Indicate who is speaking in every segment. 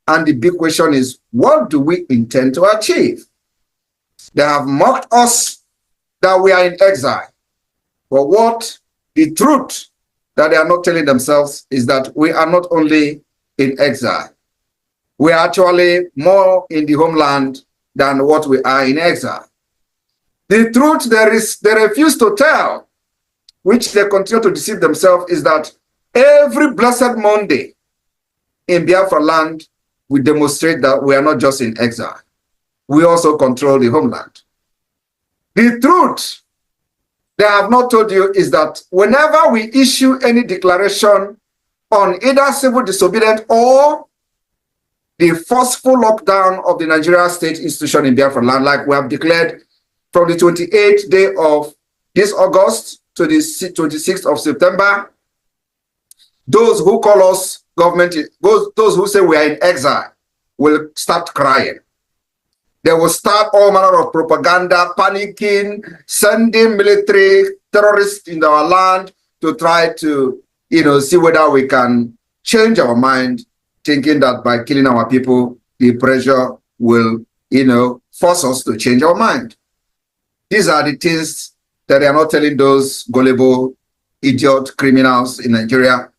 Speaker 1: And the big question is, what do we intend to achieve? They have mocked us that we are in exile. But what the truth that they are not telling themselves is that we are not only in exile. We are actually more in the homeland than what we are in exile. The truth they refuse to tell, which they continue to deceive themselves, is that every blessed Monday in Biafra land, we demonstrate that we are not just in exile. We also control the homeland. The truth they have not told you is that whenever we issue any declaration on either civil disobedience or the forceful lockdown of the Nigeria state institution in Biafra land, like we have declared from the 28th day of this August to the 26th of September, those who call us government, those who say we are in exile, will start crying. They will start all manner of propaganda, panicking, sending military terrorists in our land to try to, see whether we can change our mind, thinking that by killing our people, the pressure will, force us to change our mind. These are the things that they are not telling those gullible, idiot criminals in Nigeria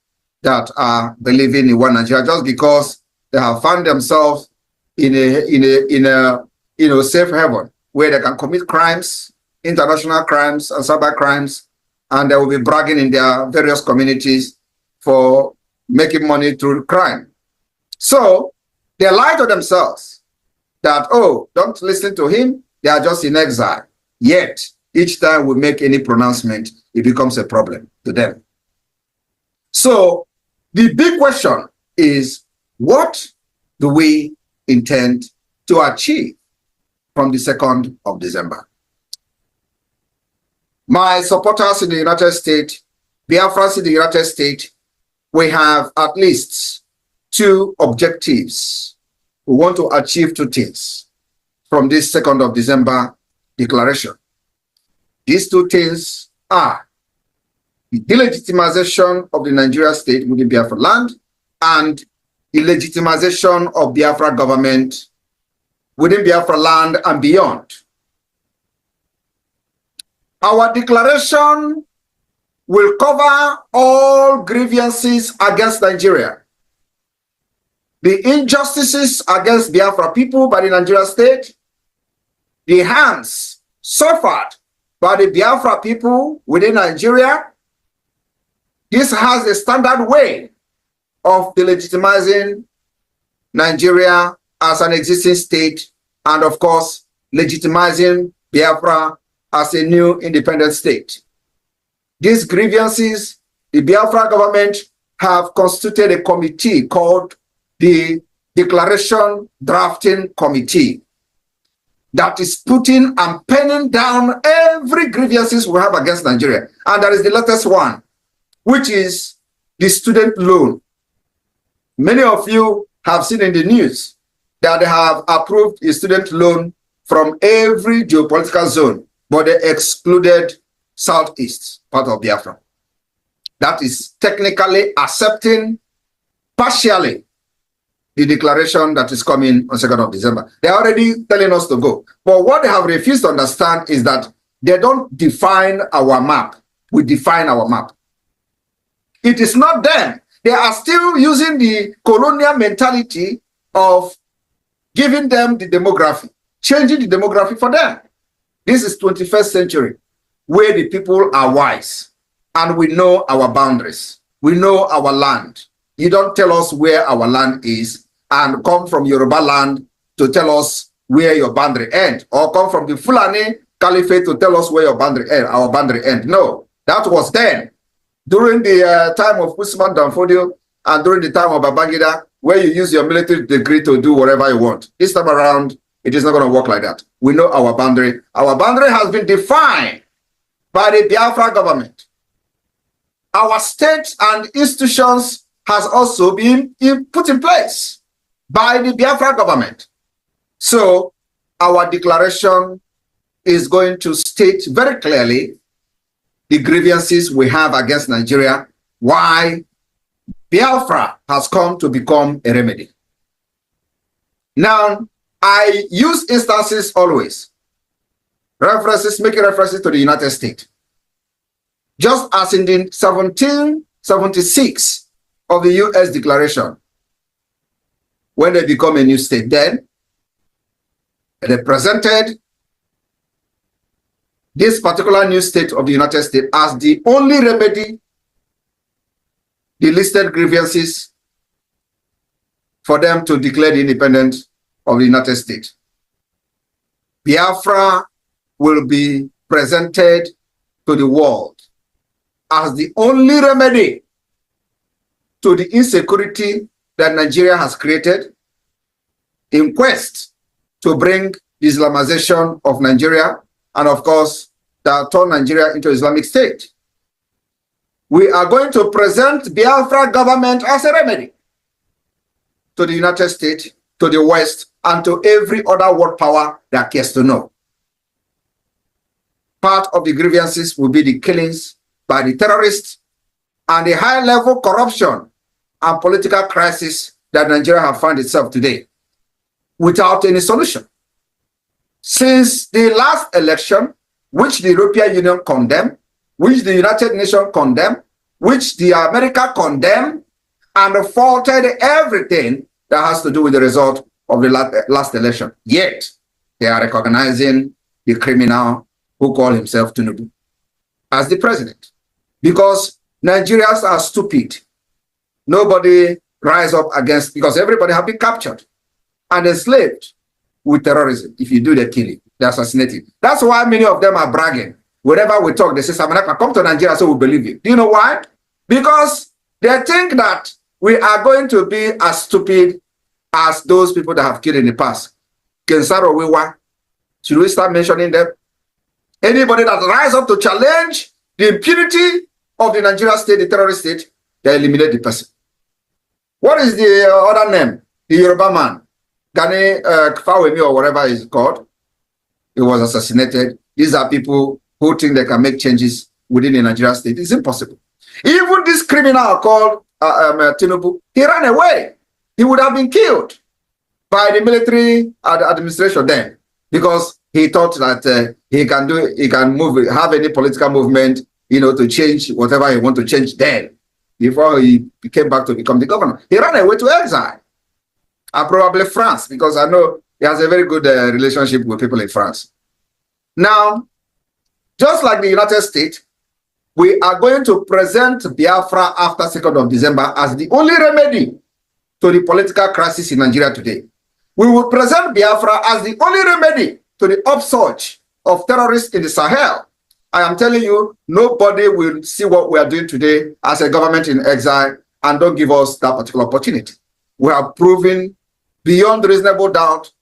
Speaker 1: that are believing in one Nigeria just because they have found themselves in a safe haven where they can commit crimes, international crimes and cyber crimes, and they will be bragging in their various communities for making money through crime. So they lie to themselves that, oh, don't listen to him, they are just in exile. Yet, each time we make any pronouncement, it becomes a problem to them. So the big question is, what do we intend to achieve from the 2nd of December? My supporters in the United States, Biafrans in the United States, we have at least 2 objectives. We want to achieve 2 things from this 2nd of December declaration. These 2 things are the delegitimization of the Nigeria state within Biafra land and the legitimization of Biafra government within Biafra land and beyond. Our declaration will cover all grievances against Nigeria. The injustices against Biafra people by the Nigeria state, the harms suffered by the Biafra people within Nigeria. This has a standard way of delegitimizing Nigeria as an existing state and, of course, legitimizing Biafra as a new independent state. These grievances, the Biafra government have constituted a committee called the Declaration Drafting Committee that is putting and penning down every grievances we have against Nigeria. And there is the latest one, which is the student loan. Many of you have seen in the news that they have approved a student loan from every geopolitical zone, but they excluded Southeast, part of Biafra. That is technically accepting partially the declaration that is coming on 2nd of December. They're already telling us to go. But what they have refused to understand is that they don't define our map. We define our map. It is not them. They are still using the colonial mentality of giving them the demography, changing the demography for them. This is 21st century, where the people are wise and we know our boundaries. We know our land. You don't tell us where our land is and come from Yoruba land to tell us where your boundary ends, or come from the Fulani Caliphate to tell us where your boundary end, our boundary end. No, that was then. During the time of Usman Danfodio and during the time of Babangida, where you use your military degree to do whatever you want. This time around, it is not going to work like that. We know our boundary. Our boundary has been defined by the Biafra government. Our state and institutions has also been put in place by the Biafra government. So our declaration is going to state very clearly the grievances we have against Nigeria, why Biafra has come to become a remedy. Now, I use instances always, making references to the United States. Just as in the 1776 of the U.S. Declaration, when they become a new state, then they presented this particular new state of the United States as the only remedy the listed grievances for them to declare the independence of the United States. Biafra will be presented to the world as the only remedy to the insecurity that Nigeria has created in quest to bring the Islamization of Nigeria and, of course, that turn Nigeria into Islamic State. We are going to present Biafra government as a remedy to the United States, to the West, and to every other world power that cares to know. Part of the grievances will be the killings by the terrorists and the high-level corruption and political crisis that Nigeria has found itself today without any solution. Since the last election, which the European Union condemned, which the United Nations condemned, which the America condemned, and faulted everything that has to do with the result of the last election. Yet, they are recognizing the criminal who calls himself Tinubu as the president. Because Nigerians are stupid. Nobody rise up against, because everybody have been captured and enslaved with terrorism. If you do the killing, the assassinating. That's why many of them are bragging. Whenever we talk, they say, Samanaka, come to Nigeria so we believe you. Do you know why? Because they think that we are going to be as stupid as those people that have killed in the past. Kensaro Wiwa, should we start mentioning them? Anybody that rise up to challenge the impunity of the Nigeria state, the terrorist state, they eliminate the person. What is the other name? The Yoruba man, Gani Kfawemi or whatever is called. He was assassinated. These are people who think they can make changes within the Nigeria state. It's impossible. Even this criminal called Tinubu, he ran away. He would have been killed by the military administration then, because he thought that he can have any political movement, to change whatever he want to change then, before he came back to become the governor. He ran away to exile, and probably France, because I know he has a very good relationship with people in France. Now, just like the United States, we are going to present Biafra after 2nd of December as the only remedy to the political crisis in Nigeria today. We will present Biafra as the only remedy to the upsurge of terrorists in the Sahel. I am telling you, nobody will see what we are doing today as a government in exile and don't give us that particular opportunity. We have proven beyond reasonable doubt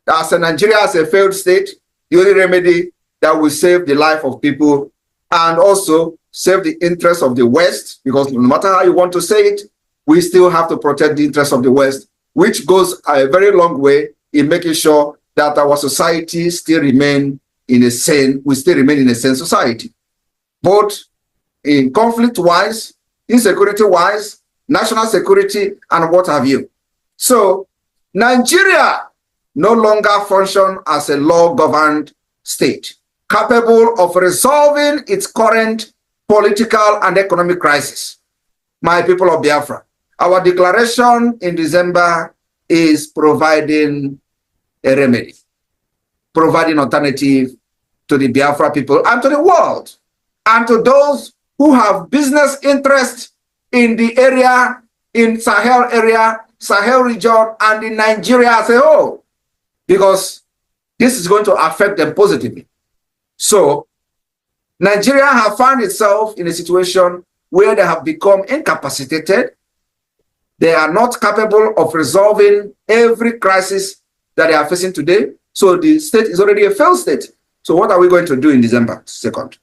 Speaker 1: that as Nigeria as a failed state, the only remedy that will save the life of people and also save the interests of the West, because no matter how you want to say it, we still have to protect the interests of the West, which goes a very long way in making sure that our society still remain in a sane, we still remain in a sane society, both in conflict-wise, insecurity-wise, national security, and what have you. So Nigeria no longer function as a law-governed state, capable of resolving its current political and economic crisis. My people of Biafra, our declaration in December is providing a remedy, providing alternative to the Biafra people and to the world, and to those who have business interest in the area, in Sahel region, and in Nigeria as a whole, because this is going to affect them positively. So Nigeria has found itself in a situation where they have become incapacitated. They are not capable of resolving every crisis that they are facing today. So the state is already a failed state. So what are we going to do in December 2nd?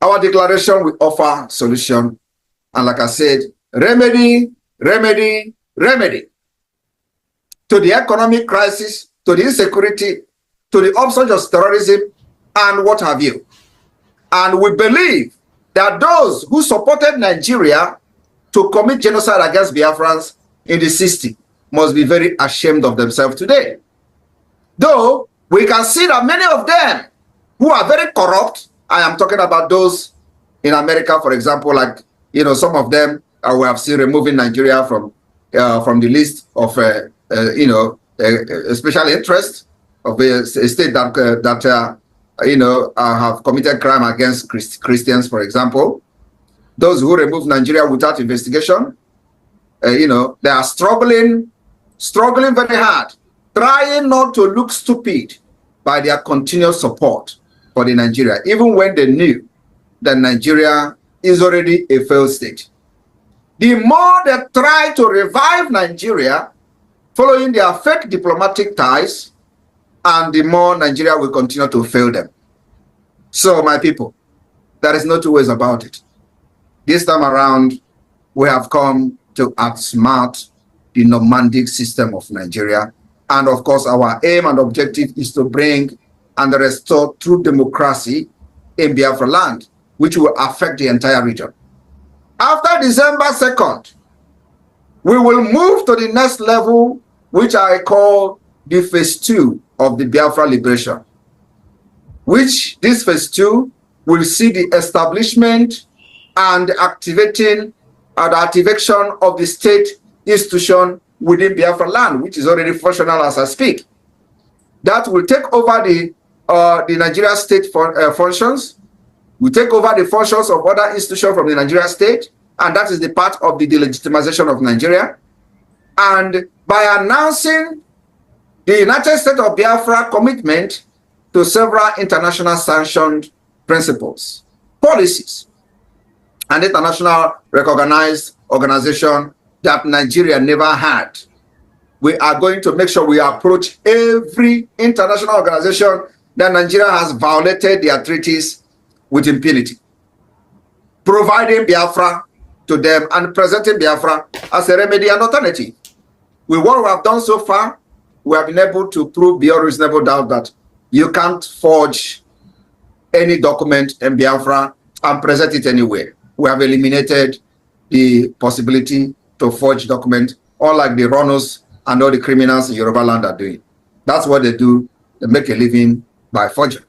Speaker 1: Our declaration will offer solution. And like I said, remedy, remedy, remedy to the economic crisis, to the insecurity, to the upsurge of terrorism, and what have you. And we believe that those who supported Nigeria to commit genocide against Biafrans in the 60s, must be very ashamed of themselves today. Though we can see that many of them who are very corrupt, I am talking about those in America, for example, like, some of them we have seen removing Nigeria from the list of, special interest of a state that have committed crime against Christians, for example. Those who remove Nigeria without investigation, they are struggling very hard, trying not to look stupid by their continuous support for the Nigeria, even when they knew that Nigeria is already a failed state. The more they try to revive Nigeria, following their fake diplomatic ties, and the more Nigeria will continue to fail them. So, my people, there is no two ways about it. This time around, we have come to outsmart the nomadic system of Nigeria. And of course, our aim and objective is to bring and restore true democracy in Biafra land, which will affect the entire region. After December 2nd, we will move to the next level, which I call the phase 2 of the Biafra liberation, which this phase 2 will see the establishment and the activation of the state institution within Biafra land, which is already functional as I speak. That will take over the Nigeria state functions, will take over the functions of other institutions from the Nigeria state, and that is the part of the delegitimization of Nigeria. And by announcing the United States of Biafra commitment to several international sanctioned principles, policies, and international recognized organization that Nigeria never had, we are going to make sure we approach every international organization that Nigeria has violated their treaties with impunity, providing Biafra to them and presenting Biafra as a remedy and alternative. With what we have done so far, we have been able to prove beyond reasonable doubt that you can't forge any document in Biafra and present it anywhere. We have eliminated the possibility to forge document, unlike the runners and all the criminals in Yoruba land are doing. That's what they do. They make a living by forgery.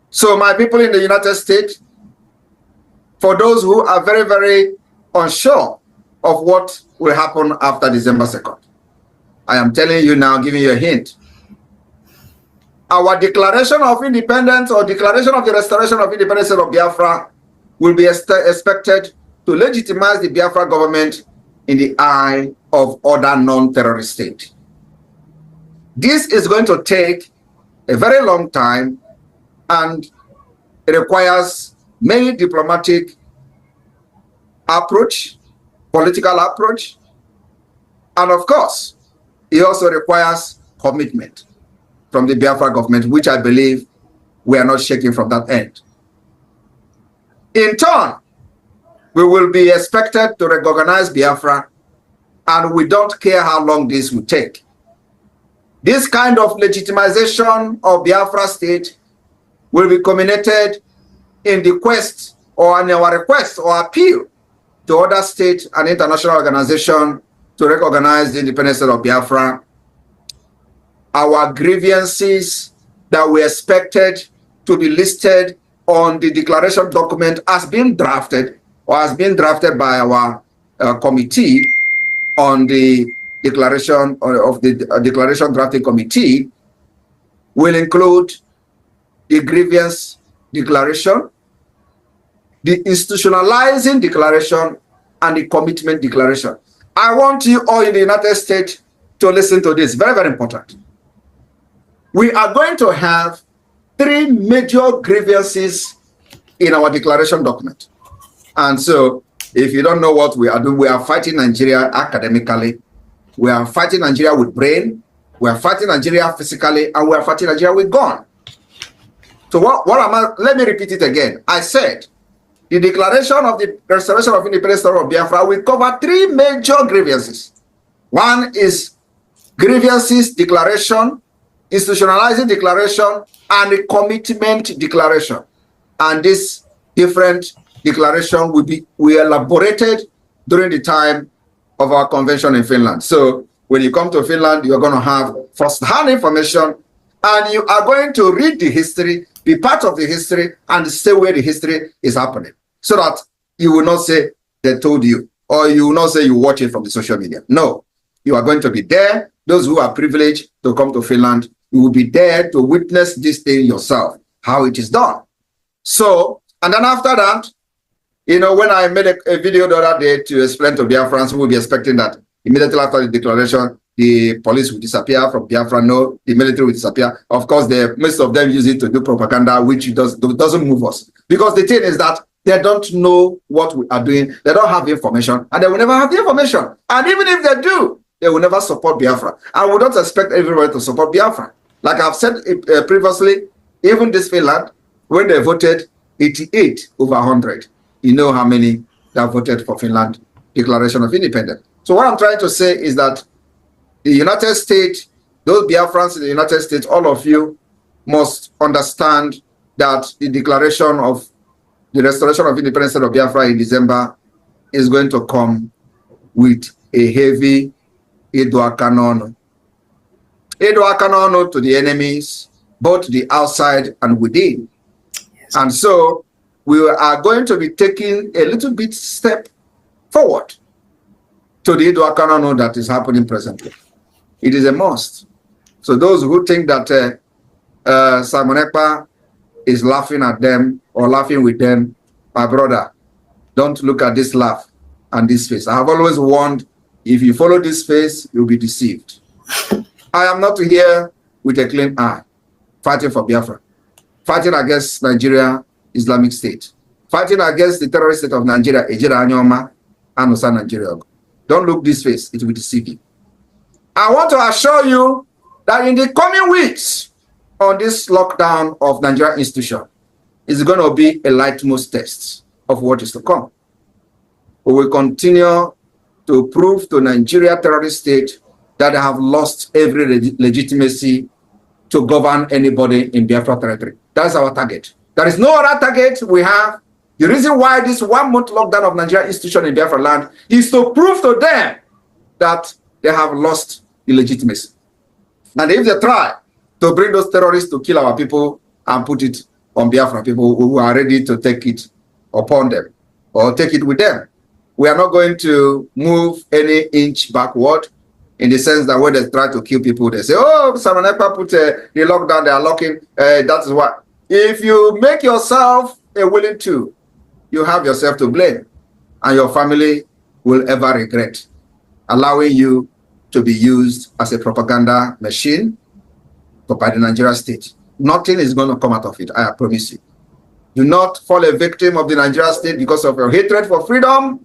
Speaker 1: So my people in the United States, for those who are very, very unsure of what will happen after December 2nd, I am telling you now, giving you a hint. Our declaration of independence or declaration of the restoration of independence of Biafra will be expected to legitimize the Biafra government in the eye of other non-terrorist states. This is going to take a very long time, and it requires many diplomatic approach, political approach, and of course, it also requires commitment from the Biafra government, which I believe we are not shaking from that end. In turn, we will be expected to recognize Biafra, and we don't care how long this will take. This kind of legitimization of Biafra state will be culminated in the quest or in our request or appeal to other state and international organizations to recognize the independence of Biafra. Our grievances that we expected to be listed on the declaration document has been drafted or has been drafted by our committee on the declaration of the declaration drafting committee will include the grievance declaration, the institutionalizing declaration, and the commitment declaration. I want you all in the United States to listen to this. Very, very important. We are going to have 3 major grievances in our declaration document. And so, if you don't know what we are doing, we are fighting Nigeria academically, we are fighting Nigeria with brain, we are fighting Nigeria physically, and we are fighting Nigeria with gun. So let me repeat it again. I said, the declaration of the restoration of independence of Biafra will cover 3 major grievances. One is grievances declaration, institutionalizing declaration, and the commitment declaration. And this different declaration will be elaborated during the time of our convention in Finland. So when you come to Finland, you're going to have first-hand information, and you are going to read the history, be part of the history, and stay where the history is happening, so that you will not say they told you, or you will not say you watch it from the social media. No, you are going to be there. Those who are privileged to come to Finland, you will be there to witness this thing yourself, how it is done. So, and then after that, you know, when I made a video the other day to explain to Biafrans who will be expecting that immediately after the declaration, the police will disappear from Biafra. No, the military will disappear. Of course, most of them use it to do propaganda, which doesn't move us. Because the thing is that they don't know what we are doing. They don't have information, and they will never have the information. And even if they do, they will never support Biafra. And we don't expect everybody to support Biafra. Like I've said previously, even this Finland, when they voted 88 over 100, you know how many that voted for Finland Declaration of Independence. So what I'm trying to say is that the United States, those Biafrans in the United States, all of you must understand that the declaration of the restoration of independence of Biafra in December is going to come with a heavy Edwakanon. Edwakanon to the enemies, both the outside and within. Yes. And so we are going to be taking a little bit step forward to the Edwakanon that is happening presently. It is a must. So those who think that Simon Ekpa is laughing at them or laughing with them, my brother, don't look at this laugh and this face. I have always warned, if you follow this face, you'll be deceived. I am not here with a clean eye, fighting for Biafra, fighting against Nigeria, Islamic State, fighting against the terrorist state of Nigeria, Ejira Anyoma, and Osa Nigeria. Don't look this face, it will deceive you. I want to assure you that in the coming weeks, on this lockdown of Nigeria institution, is going to be a litmus test of what is to come. We will continue to prove to Nigeria terrorist state that they have lost every legitimacy to govern anybody in Biafra territory. That's our target. There is no other target we have. The reason why this 1 month lockdown of Nigeria institution in Biafra land is to prove to them that they have lost the legitimacy. And if they try to bring those terrorists to kill our people and put it on Biafra people who are ready to take it upon them or take it with them, we are not going to move any inch backward, in the sense that when they try to kill people, they say, oh, Simon Ekpa put the lockdown, they are locking. That is what. If you make yourself a willing to, you have yourself to blame, and your family will ever regret allowing you to be used as a propaganda machine by the Nigeria state. Nothing is going to come out of it, I promise you. Do not fall a victim of the Nigeria state because of your hatred for freedom.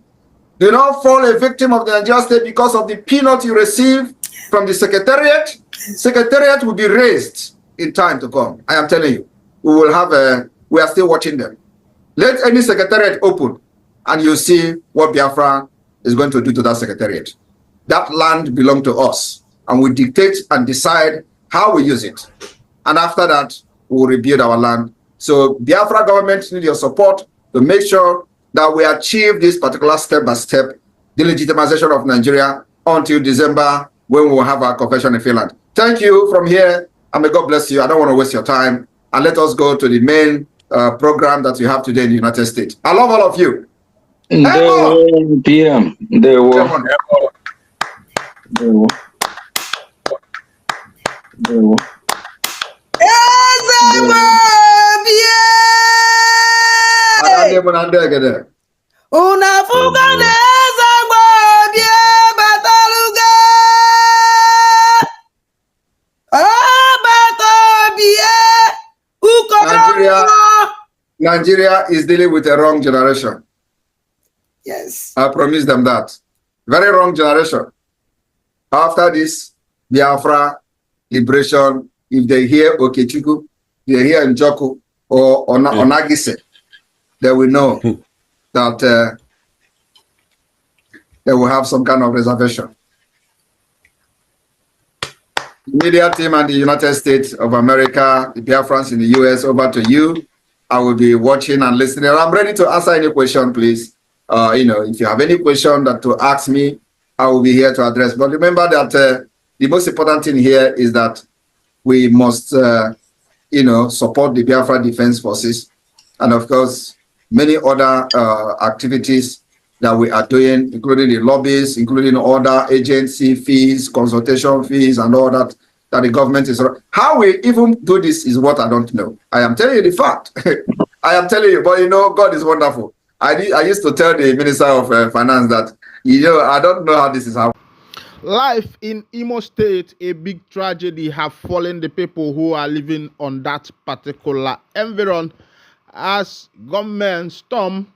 Speaker 1: Do not fall a victim of the Nigeria state because of the peanut you receive from the secretariat. Secretariat will be raised in time to come. I am telling you, we are still watching them. Let any secretariat open and you see what Biafra is going to do to that secretariat. That land belongs to us, and we dictate and decide how we use it. And after that, we will rebuild our land. So Biafra government needs your support to make sure that we achieve this particular step-by-step delegitimization of Nigeria until December, when we will have our convention in Finland. Thank you from here, and may God bless you. I don't want to waste your time. And let us go to the main program that we have today in the United States. I love all of you.
Speaker 2: PM.
Speaker 3: Una fuga de bataluga.
Speaker 1: Nigeria is dealing with a wrong generation.
Speaker 3: Yes.
Speaker 1: I promise them that. Very wrong generation. After this, Biafra, liberation, if they hear Okechukwu, they hear Njoku or Onagise, they will know that they will have some kind of reservation. The media team and the United States of America, the Biafrans in the US, over to you. I will be watching and listening. I'm ready to answer any question, please. If you have any question that to ask me, I will be here to address. But remember that the most important thing here is that we must, support the Biafra Defense Forces, and of course, many other activities that we are doing, including the lobbies, including other agency fees, consultation fees, and all that the government is. How we even do this is what I don't know. I am telling you the fact. I am telling you, but God is wonderful. I used to tell the Minister of Finance that, I don't know how this is happening.
Speaker 2: Life in Imo State, a big tragedy have fallen the people who are living on that particular environment as gunmen storm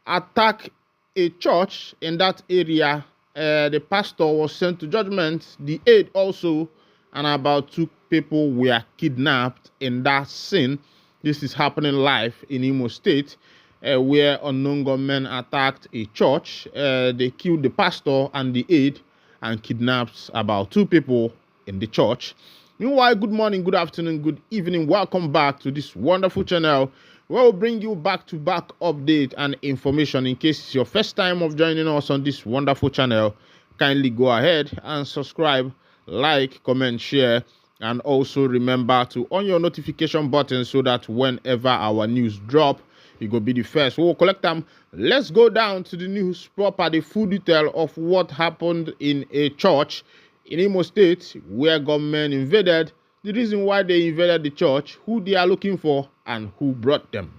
Speaker 2: attack a church in that area. The pastor was sent to judgment, the aide also, and about 2 people were kidnapped in that scene. This is happening live in Imo State, where unknown gunmen attacked a church. They killed the pastor and the aide and kidnapped about 2 people in the church. Meanwhile, good morning, good afternoon, good evening. Welcome back to this wonderful channel where we'll bring you back-to-back update and information. In case it's your first time of joining us on this wonderful channel, kindly go ahead and subscribe, like, comment, share, and also remember to on your notification button so that whenever our news drop, you go be the first. We'll collect them. Let's go down to the news proper, the full detail of what happened in a church in Imo State where government invaded, the reason why they invaded the church, who they are looking for, and who brought them.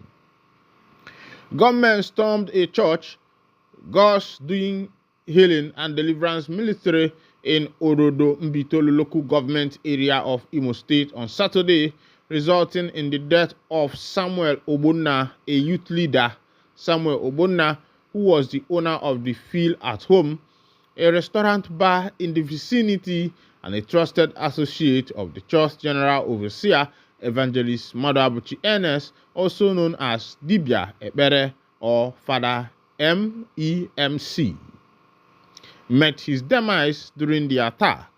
Speaker 2: Government stormed a church, God's doing healing and deliverance ministry in Orodo Mbitolu local government area of Imo State on Saturday, resulting in the death of Samuel Obonna, a youth leader. Samuel Obonna, who was the owner of the Feel at Home, a restaurant bar in the vicinity, and a trusted associate of the church general overseer, Evangelist Madabuchi Ernest, also known as Dibia Ekpere or Father MEMC, met his demise during the attack.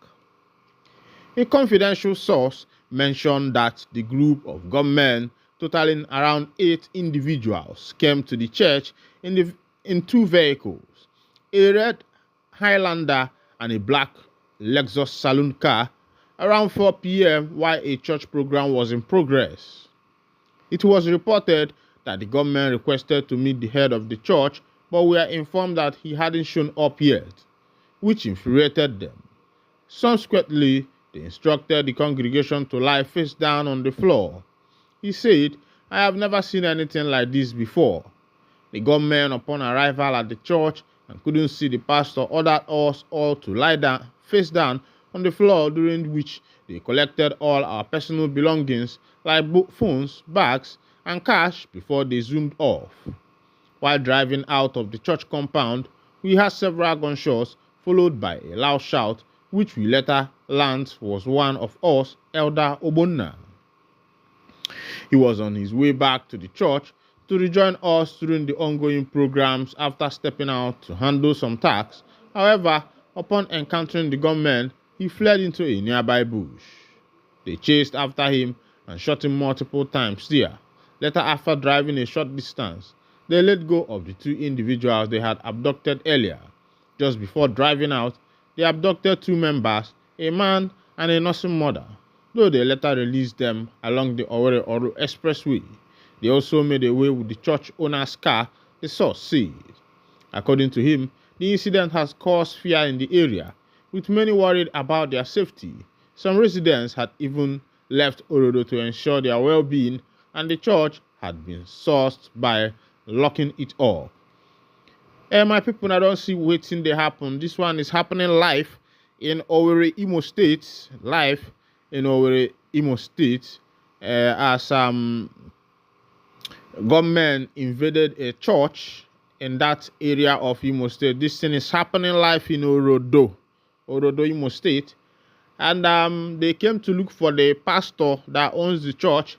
Speaker 2: A confidential source mentioned that the group of gunmen, totaling around 8 individuals, came to the church in 2 vehicles, a red Highlander and a black Lexus saloon car, around 4 p.m. while a church program was in progress. It was reported that the government requested to meet the head of the church, but we are informed that he hadn't shown up yet, which infuriated them. Subsequently, they instructed the congregation to lie face down on the floor. He said, "I have never seen anything like this before." The gunmen, upon arrival at the church and couldn't see the pastor, ordered us all to lie down, face down on the floor, during which they collected all our personal belongings like phones, bags, and cash before they zoomed off. While driving out of the church compound, we heard several gunshots followed by a loud shout, which we later learned was one of us, Elder Obonna. He was on his way back to the church to rejoin us during the ongoing programs after stepping out to handle some tasks. However, upon encountering the gunmen, he fled into a nearby bush. They chased after him and shot him multiple times there. Later, after driving a short distance, they let go of the 2 individuals they had abducted earlier. Just before driving out, they abducted 2 members, a man and a nursing mother, though they later released them along the Owerri-Oru Expressway. They also made away with the church owner's car, the source said. According to him, the incident has caused fear in the area, with many worried about their safety. Some residents had even left Orodo to ensure their well-being, and the church had been sourced by locking it up. My people, I don't see waiting they happen. This one is happening live in Owerri, Imo State. Live in Owerri, Imo State, as gunmen invaded a church in that area of Imo State. This thing is happening live in Orodo, Imo State. And they came to look for the pastor that owns the church.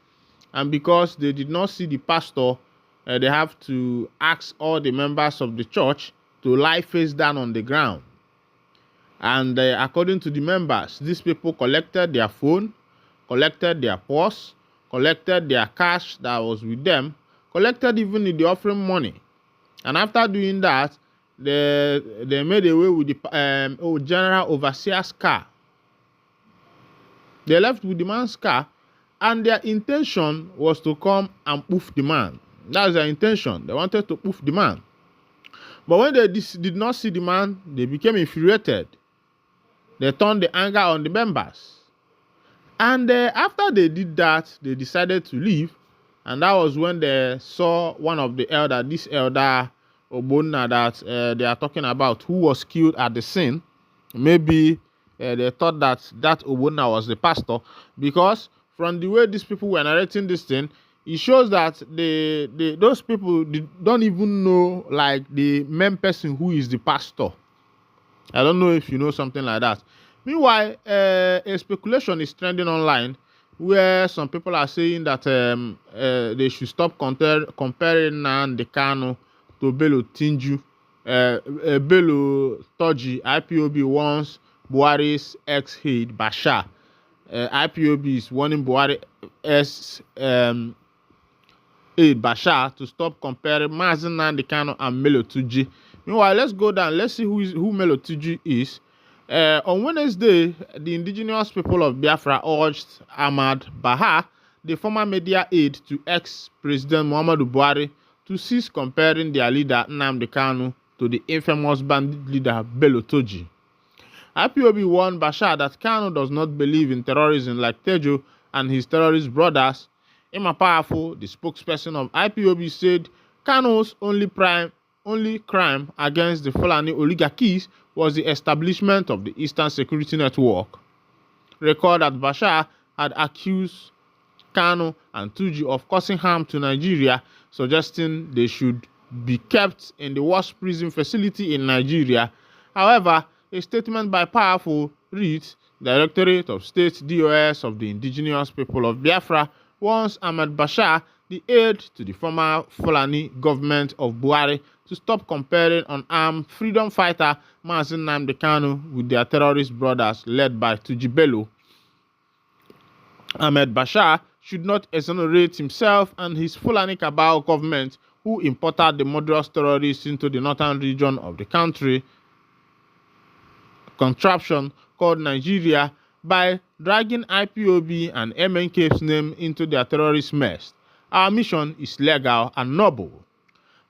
Speaker 2: And because they did not see the pastor, they have to ask all the members of the church to lie face down on the ground. And according to the members, these people collected their phone, collected their purse, collected their cash that was with them, collected even the offering money. And after doing that, they made away with the general overseer's car. They left with the man's car, and their intention was to come and poof the man. That was their intention. They wanted to poof the man. But when they did not see the man, they became infuriated. They turned the anger on the members. And after they did that, they decided to leave. And that was when they saw one of the elder, this elder Obonna that they are talking about, who was killed at the scene. Maybe they thought that Obonna was the pastor, because from the way these people were narrating this thing, it shows that those people don't even know, like, the main person who is the pastor. I don't know if you know something like that. Meanwhile, a speculation is trending online where some people are saying that they should stop comparing Nnamdi Kanu to Bello Tinju. Bello Toji, IPOB wants Buhari's ex-head Bashar. IPOB is warning Buhari's aide Bashar to stop comparing Mazi Nnamdi Kanu and Bello Tuji. Meanwhile, let's go down. Let's see who Bello Tuji is. On Wednesday, the indigenous people of Biafra urged Ahmad Bahar, the former media aide to ex-President Muhammadu Buhari, to cease comparing their leader Nnamdi Kanu to the infamous bandit leader Bello Toji. IPOB warned Bashar that Kanu does not believe in terrorism like Tejo and his terrorist brothers. Emma Powerful, the spokesperson of IPOB, said Kanu's only crime against the Fulani oligarchies was the establishment of the Eastern Security Network. Record that Bashar had accused Kanu and Tuji of causing harm to Nigeria, suggesting they should be kept in the worst prison facility in Nigeria. However, a statement by Powerful reads, Directorate of State DOS of the Indigenous People of Biafra warns Ahmed Bashar, the aide to the former Fulani government of Buhari, to stop comparing unarmed freedom fighter Mazi Nnamdi Kanu with their terrorist brothers led by Tuji Bello. Ahmed Bashar should not exonerate himself and his Fulani Cabal government, who imported the murderous terrorists into the northern region of the country, contraption called Nigeria, by dragging IPOB and MNK's name into their terrorist mess. Our mission is legal and noble.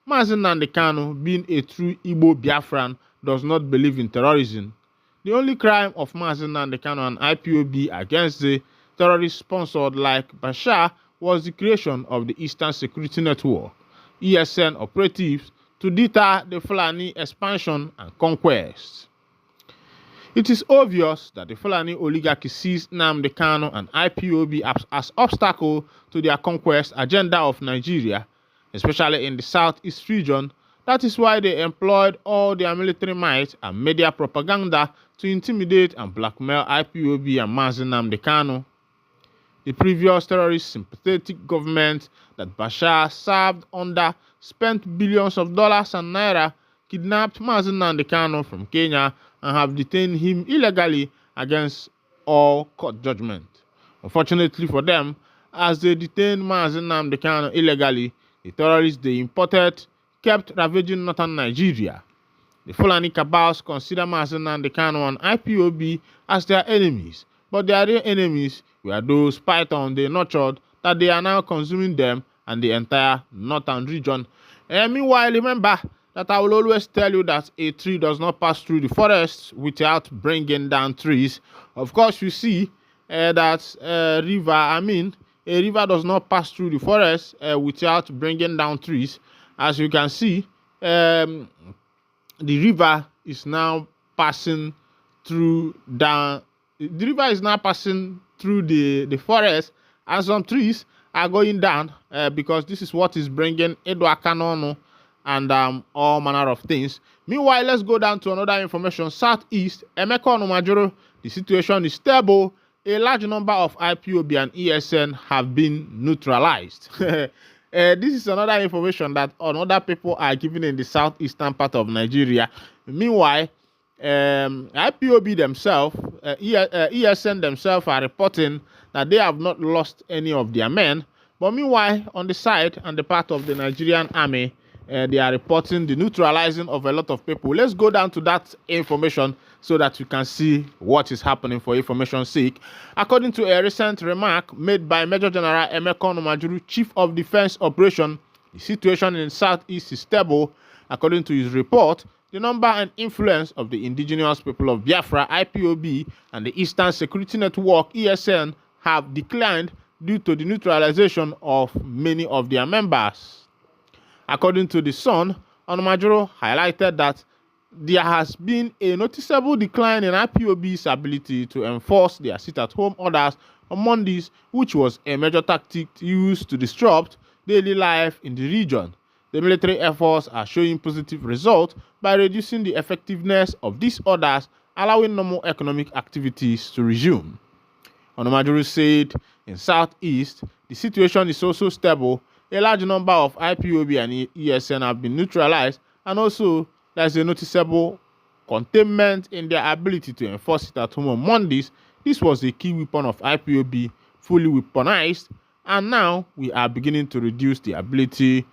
Speaker 2: Mazi Nnamdi Kanu, being a true Igbo Biafran, does not believe in terrorism. The only crime of Mazi Nnamdi Kanu and IPOB against the terrorists sponsored like Bashar was the creation of the Eastern Security Network, ESN operatives, to deter the Fulani expansion and conquest. It is obvious that the Fulani oligarchy sees Nnamdi Kanu and IPOB as obstacle to their conquest agenda of Nigeria, especially in the southeast region. That is why they employed all their military might and media propaganda to intimidate and blackmail IPOB and Mazi Nnamdi Kanu. The previous terrorist sympathetic government that Bashar served under spent billions of dollars and naira, kidnapped Mazi Nnamdi Kanu from Kenya, and have detained him illegally against all court judgment. Unfortunately for them, as they detained Mazi Nnamdi Kanu illegally, the terrorists they imported kept ravaging northern Nigeria. The Fulani cabals consider Mazi Nnamdi Kanu and IPOB as their enemies, but their real enemies were those python they nurtured, that they are now consuming them and the entire northern region. And meanwhile, remember that I will always tell you that a tree does not pass through the forest without bringing down trees. Of course, you see that a river does not pass through the forest without bringing down trees. As you can see, the river is now passing through the forest, and some trees are going down because this is what is bringing Edward Kanono and all manner of things. Meanwhile, let's go down to another information. Southeast, Emeka Onumajoro, the situation is stable. A large number of IPOB and ESN have been neutralized. This is another information that other people are giving in the southeastern part of Nigeria. Meanwhile, IPOB themselves, ESN themselves are reporting that they have not lost any of their men. But meanwhile, on the side and the part of the Nigerian army, they are reporting the neutralizing of a lot of people. Let's go down to that information so that you can see what is happening for information's sake. According to a recent remark made by Major General Emeka Onumajuru, Chief of Defense Operation, the situation in Southeast is stable. According to his report, the number and influence of the indigenous people of Biafra, IPOB, and the Eastern Security Network, ESN, have declined due to the neutralization of many of their members. According to the Sun, Onumajuru highlighted that there has been a noticeable decline in IPOB's ability to enforce their sit-at-home orders on Mondays, which was a major tactic used to disrupt daily life in the region. The military efforts are showing positive results by reducing the effectiveness of these orders, allowing normal economic activities to resume. Onumajuru said in Southeast, the situation is also stable. A large number of IPOB and ESN have been neutralized, and also there is a noticeable containment in their ability to enforce it at home on Mondays. This was the key weapon of IPOB, fully weaponized, and now we are beginning to reduce the ability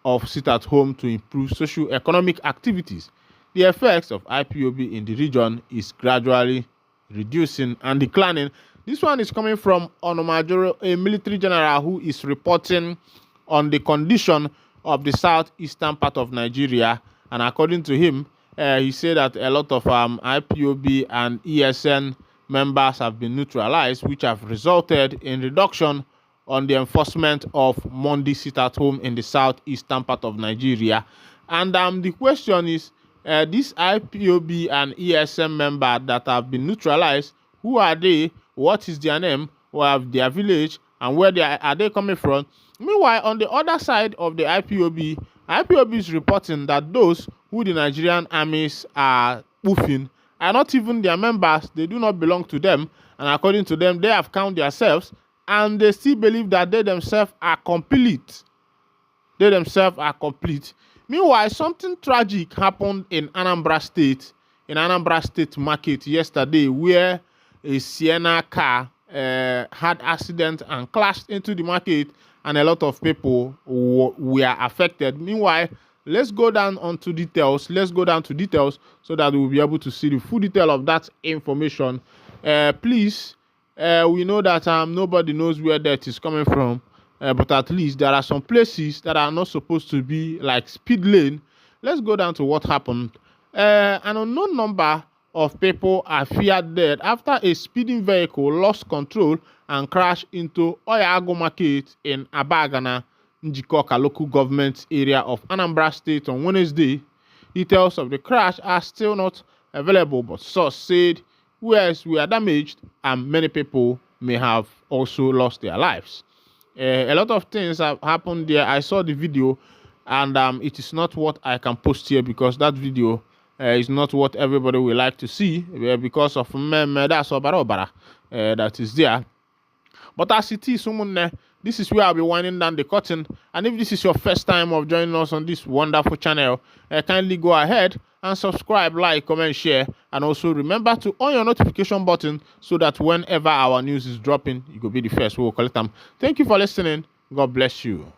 Speaker 2: of sit at home to improve socio-economic activities. The effects of IPOB in the region is gradually reducing and declining. This one is coming from Onumajuru, a military general who is reporting on the condition of the southeastern part of Nigeria. And according to him, he said that a lot of IPOB and ESN members have been neutralized, which have resulted in reduction on the enforcement of Monday sit-at-home in the southeastern part of Nigeria. And the question is, these IPOB and ESN members that have been neutralized, who are they? What is their name? Or have their village? And where are they coming from? Meanwhile, on the other side of the IPOB is reporting that those who the Nigerian armies are spoofing are not even their members. They do not belong to them. And according to them, they have counted themselves, and they still believe that they themselves are complete. Meanwhile, something tragic happened in Anambra State market yesterday, where a Sienna car had accident and crashed into the market, and a lot of people were affected. Meanwhile, let's go down to details so that we'll be able to see the full detail of that information. Please, we know that nobody knows where that is coming from, but at least there are some places that are not supposed to be like speed lane. Let's go down to what happened. An unknown number of people are feared dead after a speeding vehicle lost control and crashed into Oyago Market in Abagana, Njikoka local government area of Anambra State on Wednesday. Details of the crash are still not available, but source said wheels were damaged and many people may have also lost their lives. A lot of things have happened there. I saw the video, and it is not what I can post here because that video is not what everybody will like to see because of that is there. But as it is, this is where I'll be winding down the curtain. And if this is your first time of joining us on this wonderful channel, kindly go ahead and subscribe, like, comment, share, and also remember to on your notification button so that whenever our news is dropping, you will be the first. We will collect them. Thank you for listening. God bless you.